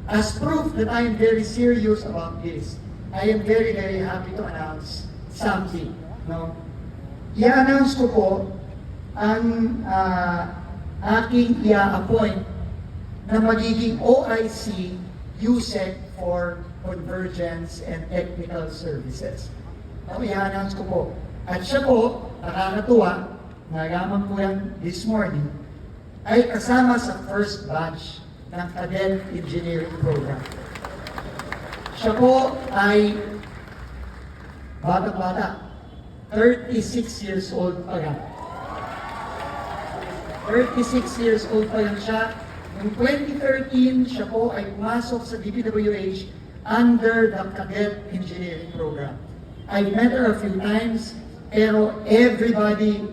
As proof that I am very serious about this, I am very, very happy to announce something. No? I-announce ko po ang aking i-appoint na magiging OIC USEC for Convergence and Technical Services. I-announce ko po. At siya po, nakakatuwa, nalaman ko yan this morning, ay kasama sa first batch ng Cadet Engineering Program. Siya po ay bata-bata, 36 years old pa lang. 36 years old pa lang siya. Noong 2013, siya po ay pumasok sa DPWH under the Cadet Engineering Program. I met her a few times, pero everybody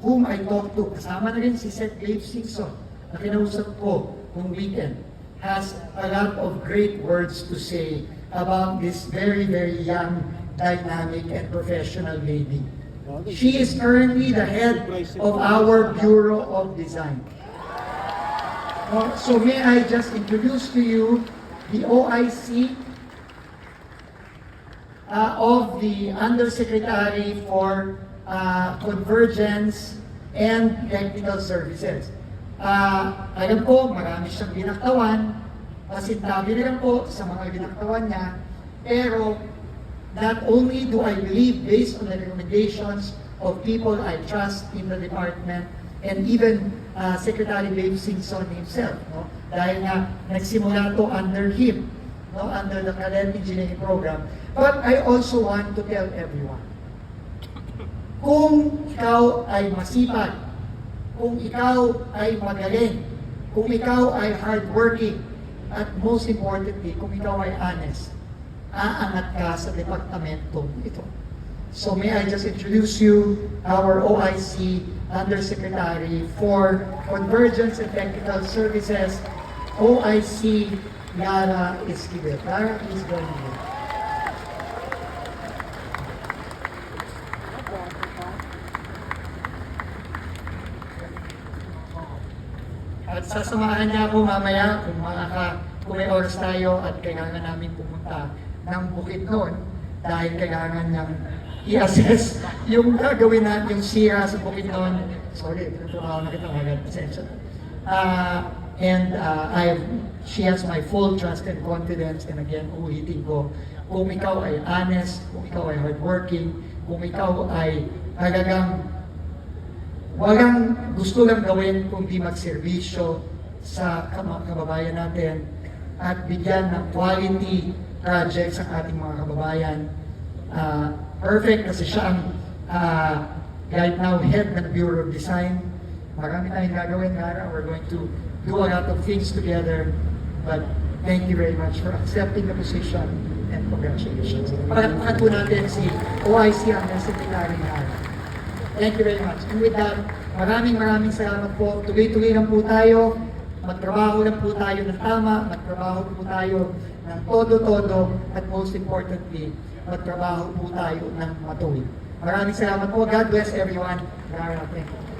whom I talked to, kasama na rin si Seth Dave Simpson, na kinausap ko noong weekend, has a lot of great words to say about this very, very young, dynamic, and professional lady. She is currently the head of our Bureau of Design. So may I just introduce to you the OIC of the Undersecretary for Convergence and Technical Services. Alam ko, marami siyang binaktawan, pasintabi rin po sa mga binaktawan niya, pero not only do I believe based on the recommendations of people I trust in the department and even Secretary Dave Simpson himself, no? Dahil nga nagsimula to under him, no? Under the Cadet Engineering Program. But I also want to tell everyone, kung ikaw ay masipag, kung ikaw ay magaling, kung ikaw ay hardworking, at most importantly, kung ikaw ay honest, aangat ka sa departamentong ito. So may I just introduce you our OIC Undersecretary for Convergence and Technical Services, OIC Lara Esquivel. Lara, please go ahead. At sasamahan niya ako mamaya kung may oras tayo at kailangan namin pumunta ng Bukidnon dahil kailangan niyang i-assess yung gagawin natin, yung sira sa Bukidnon. Sorry, tumawa na kita agad, pasensya. She has my full trust and confidence, and again, ulitin ko, kung ikaw ay honest, kung ikaw ay hardworking, kung ikaw ay talagang walang gusto lang gawin kundi magserbisyo sa kababayan natin at bigyan ng quality projects ang ating mga kababayan. Perfect kasi siya ang right now head ng Bureau of Design. Marami tayong gagawin, Lara. We're going to do a lot of things together. But thank you very much for accepting the position and congratulations. Palakpakan po natin si OIC Undersecretary Lara. Thank you very much. And with that, maraming salamat po. Tuloy-tuloy lang po tayo. Magtrabaho lang po tayo ng tama. Magtrabaho po tayo ng todo-todo. At most importantly, magtrabaho po tayo ng matuwid. Maraming salamat po. God bless everyone. Thank you.